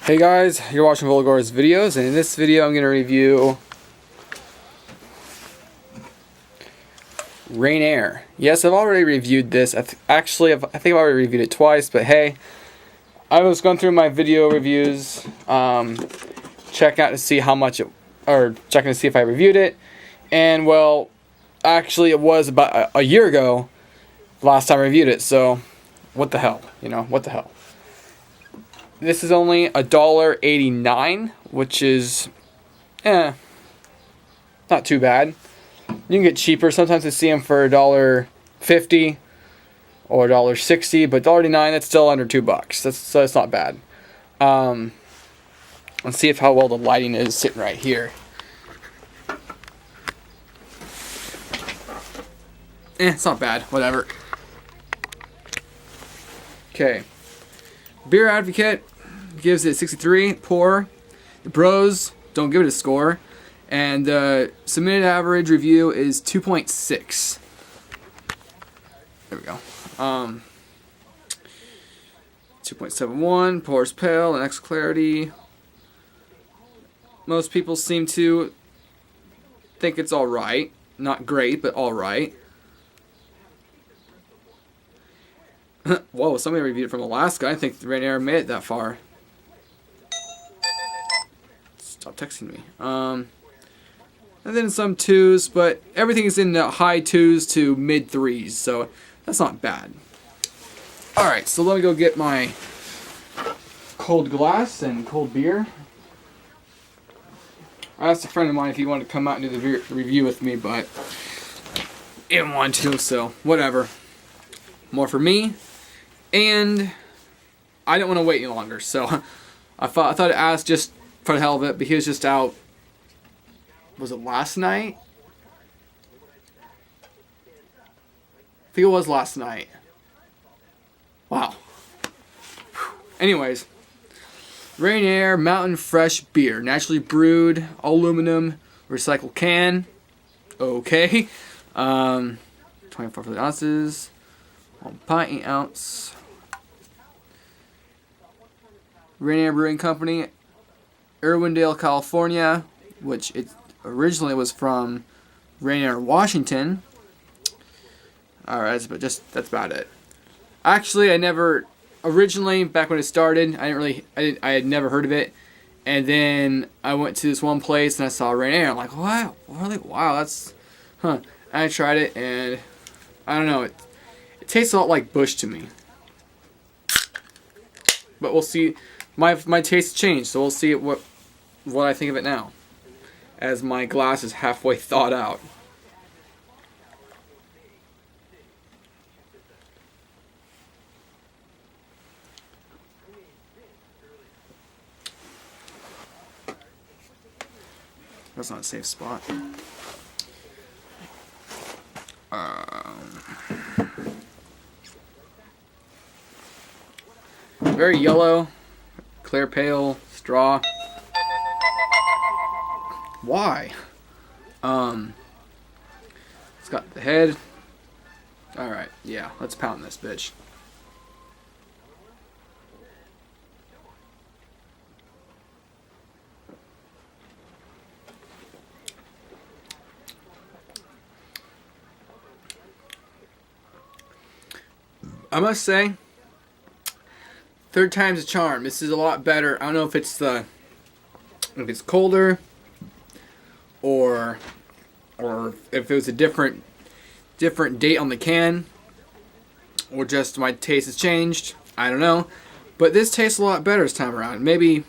Hey guys, you're watching Volgor's videos, and in this video I'm going to review REreview. Yes, I've already reviewed this. I think I've already reviewed it twice, but hey, I was going through my video reviews, checking out to see how much checking to see if I reviewed it, and well, actually it was about a year ago last time I reviewed it, so what the hell, what the hell. This is only $1.89, which is, not too bad. You can get cheaper. Sometimes I see them for $1.50 or $1.60, but $1.89, that's still under $2. So it's not bad. Let's see how well the lighting is sitting right here. It's not bad. Whatever. Okay. Beer Advocate gives it 63. Pour. The Bros don't give it a score. And the submitted average review is 2.6. There we go. 2.71. Pours pale and X clarity. Most people seem to think it's alright. Not great, but alright. Whoa, somebody reviewed it from Alaska. I think REreview made it that far. Stop texting me. And then some 2s, but everything is in the high 2s to mid 3s, so that's not bad. Alright, so let me go get my cold glass and cold beer. I asked a friend of mine if he wanted to come out and do the review with me, but he didn't want to, so whatever. More for me. And I didn't want to wait any longer, so I thought I'd ask just for the hell of it, but he was just out. Was it last night? I think it was last night. Wow. Anyways, REreview Mountain Fresh Beer, naturally brewed, aluminum, recycled can. Okay. 24 ounces. 1 pint, 8 ounce. REreview Brewing Company, Irwindale, California, which it originally was from REreview, Washington. Alright, but that's about it. Actually, originally, back when it started, I had never heard of it. And then I went to this one place and I saw REreview. I'm like, wow, really? Wow, that's, huh. And I tried it and I don't know, it tastes a lot like Bush to me. But we'll see. My taste changed, so we'll see what I think of it now, as my glass is halfway thawed out. That's not a safe spot. Very yellow, clear pale, straw. Why? It's got the head. Alright, yeah, let's pound this bitch. I must say, third time's a charm. This is a lot better. I don't know if it's colder or if it was a different date on the can, or just my taste has changed. I don't know, but this tastes a lot better this time around. Maybe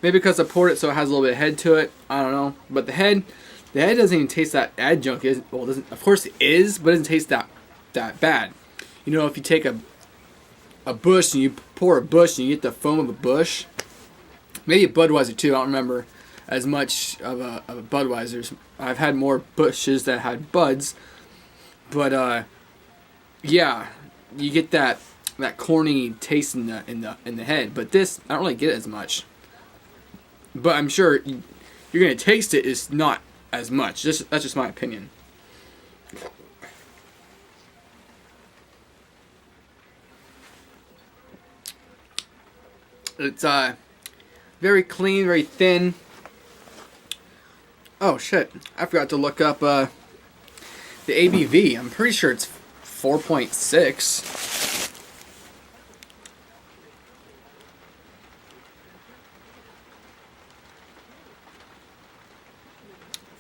because I poured it so it has a little bit of head to it. I don't know, but the head doesn't even taste that adjunct. Well, it doesn't. Of course it is, but it doesn't taste that bad. You know, if you take a Bush and you pour a Bush and you get the foam of a Bush, maybe a Budweiser too. I don't remember as much of a Budweiser. I've had more Bushes that had Buds, but yeah, you get that corny taste in the head. But this, I don't really get it as much. But I'm sure you're gonna taste it. It's not as much. That's just my opinion. It's very clean, very thin. Oh shit, I forgot to look up the ABV. I'm pretty sure it's 4.6.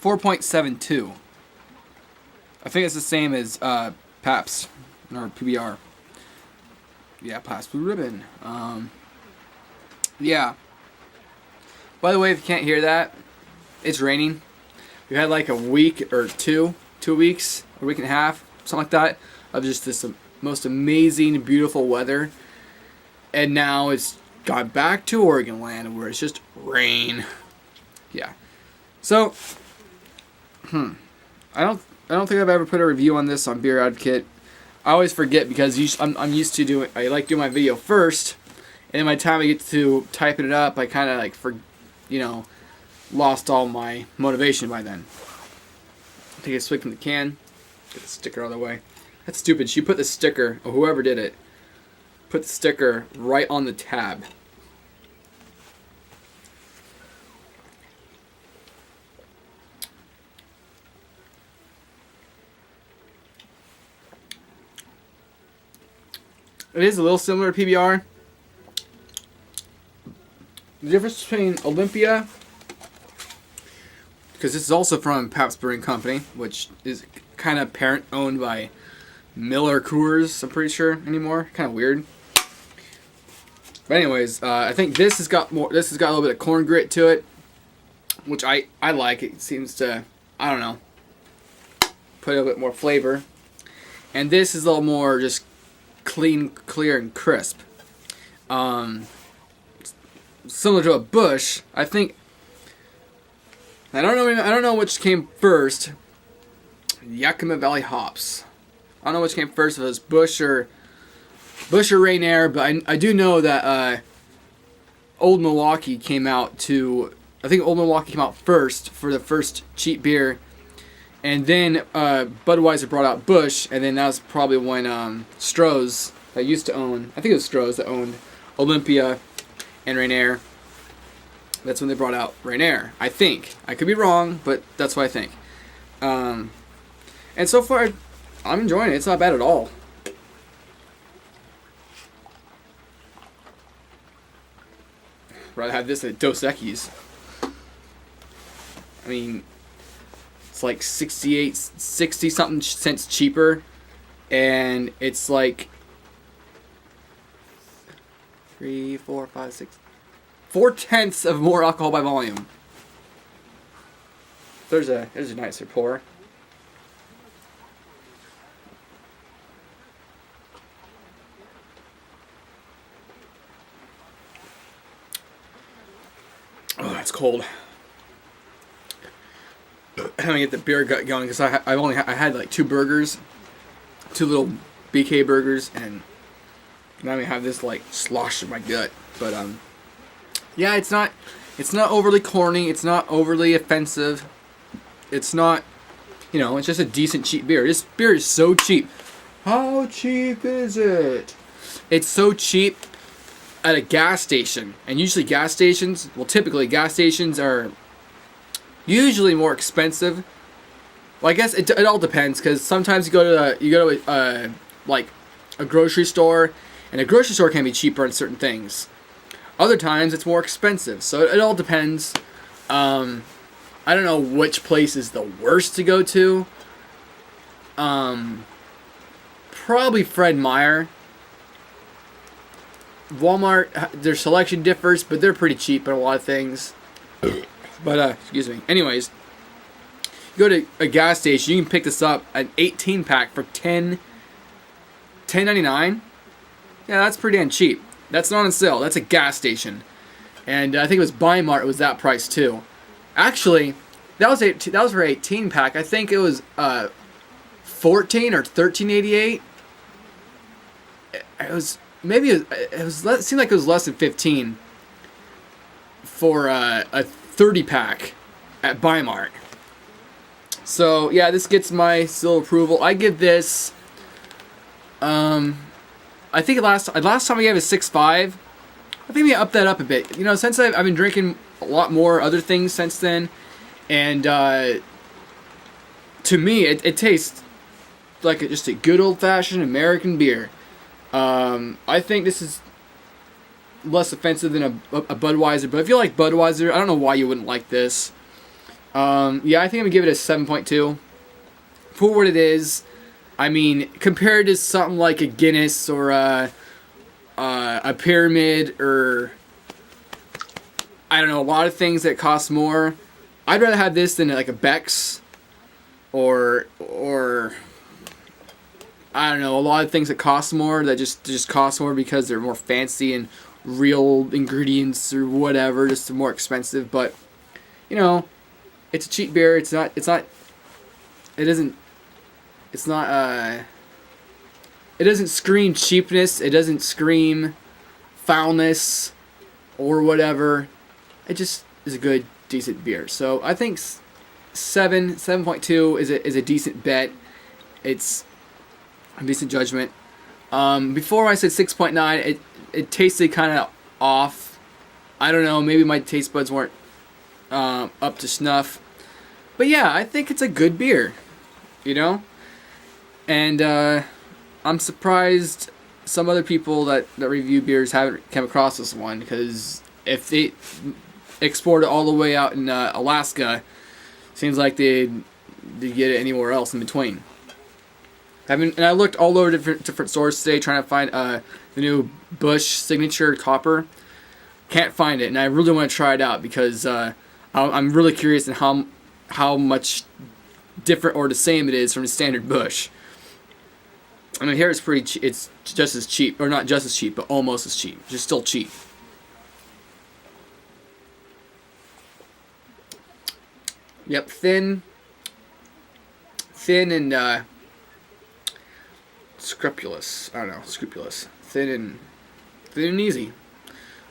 .72. I think it's the same as Pabst or PBR. Yeah, Pabst Blue Ribbon. Yeah. By the way, if you can't hear that, it's raining. We had like a week or 2 weeks, a week and a half, something like that, of just this most amazing, beautiful weather. And now it's got back to Oregon land where it's just rain. Yeah. So, I don't think I've ever put a review on this on Beer Advocate. I always forget because I'm used to doing. I like doing my video first, and then by the time I get to typing it up, I kind of like lost all my motivation by then. Take a swig from the can. Get the sticker out of the way. That's stupid. She put the sticker, or whoever did it, put the sticker right on the tab. It is a little similar to PBR. The difference between Olympia, because this is also from Pabst Brewing Company, which is kind of parent owned by Miller Coors, I'm pretty sure anymore. Kind of weird. But anyways, I think this has got more. This has got a little bit of corn grit to it, which I like. It seems to, I don't know, put a little bit more flavor. And this is a little more just clean, clear, and crisp. Similar to a Busch, I think. I don't know which came first. Yakima Valley hops. I don't know which came first. If it was Busch or REreview, but I do know that Old Milwaukee came out to. I think Old Milwaukee came out first for the first cheap beer, and then Budweiser brought out Busch, and then that was probably when Stroh's that used to own. I think it was Stroh's that owned Olympia and REreview. That's when they brought out REreview. I think. I could be wrong, but that's what I think. And so far, I'm enjoying it. It's not bad at all. Rather have this at Dos Equis. I mean, it's like 60 something cents cheaper, and it's like 3, 4, 5, 6, 4/10 of more alcohol by volume. There's a nicer pour. Oh, that's cold. I'm gonna get the beer gut going because I had like 2 burgers, 2 little BK burgers, and now I'm gonna have this like slosh in my gut. But yeah, it's not overly corny. It's not overly offensive. It's not, it's just a decent cheap beer. This beer is so cheap. How cheap is it? It's so cheap at a gas station, and usually typically gas stations are usually more expensive. Well, I guess it all depends, because sometimes you go to like a grocery store, and a grocery store can be cheaper on certain things. Other times it's more expensive, so it all depends. I don't know which place is the worst to go to. Probably Fred Meyer. Walmart, their selection differs, but they're pretty cheap on a lot of things. But, excuse me. Anyways, you go to a gas station, you can pick this up, an 18-pack for $10.99. Yeah, that's pretty damn cheap. That's not on sale. That's a gas station. And I think it was Bi-Mart, it was that price too. Actually, that was for 18-pack. I think it was $14 or $13.88. It was it seemed like it was less than $15 for a 30-pack at Bi-Mart. So yeah, this gets my seal of approval. I give this. I think last time I gave it 6.5. I think we up that up a bit. You know, since I've been drinking a lot more other things since then, and to me, it tastes like just a good old-fashioned American beer. I think this is less offensive than a Budweiser, but if you like Budweiser, I don't know why you wouldn't like this. Yeah, I think I'm gonna give it a 7.2 for what it is. I mean, compared to something like a Guinness or a Pyramid, or I don't know, a lot of things that cost more, I'd rather have this than like a Beck's or I don't know, a lot of things that cost more, that just cost more because they're more fancy and real ingredients or whatever, just more expensive. But you know, it's a cheap beer. It doesn't scream cheapness. It doesn't scream foulness or whatever. It just is a good, decent beer. So I think 7.2 is a decent bet. It's a decent judgment. Before I said 6.9, it tasted kind of off. I don't know. Maybe my taste buds weren't up to snuff. But yeah, I think it's a good beer. You know? And I'm surprised some other people that review beers haven't come across this one, because if they export it all the way out in Alaska, seems like they'd get it anywhere else in between. And I looked all over different stores today trying to find the new Busch Signature Copper. Can't find it, and I really want to try it out because I'm really curious in how much different or the same it is from the standard Busch. I mean, here it's pretty cheap. It's just as cheap, or not just as cheap, but almost as cheap. Just still cheap. Yep, thin and scrupulous. I don't know, scrupulous. Thin and easy.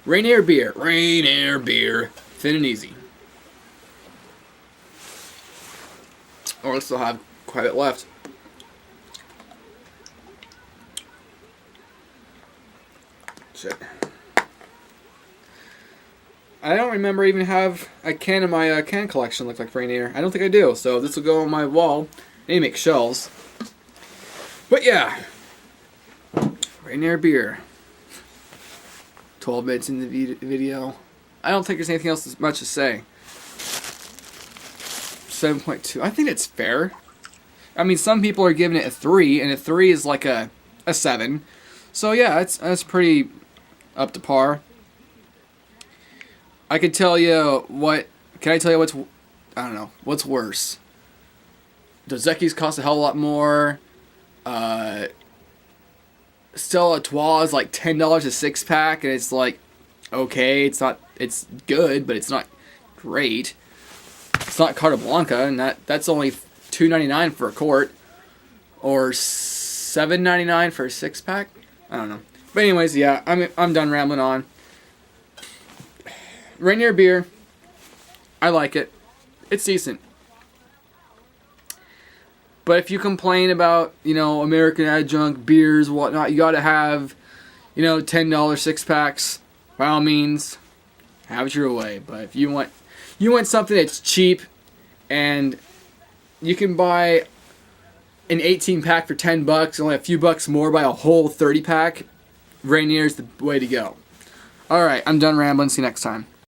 REreview beer, thin and easy. Or I still have quite a bit left. Shit. I don't remember even have a can in my can collection look like Rainier. I don't think I do, so this will go on my wall. I need to make shelves. But yeah, Rainier beer. 12 minutes in the video. I don't think there's anything else much to say. 7.2. I think it's fair. I mean, some people are giving it a 3, and a 3 is like a 7. So yeah, that's pretty up to par. I could tell you what. Can I tell you what's? I don't know. What's worse? Dos Equis cost a hell of a lot more. Stella Artois is like $10 a 6-pack, and it's like, okay, it's not. It's good, but it's not great. It's not Carta Blanca, and that's only $2.99 for a quart, or $7.99 for a 6-pack. I don't know. But anyways, yeah, I'm done rambling on. Rainier beer, I like it. It's decent. But if you complain about, American adjunct beers, whatnot, you gotta have, $10 6-packs. By all means, have it your way. But if you want something that's cheap, and you can buy an 18-pack for $10, only a few bucks more buy a whole 30-pack, Rainier's the way to go. Alright, I'm done rambling. See you next time.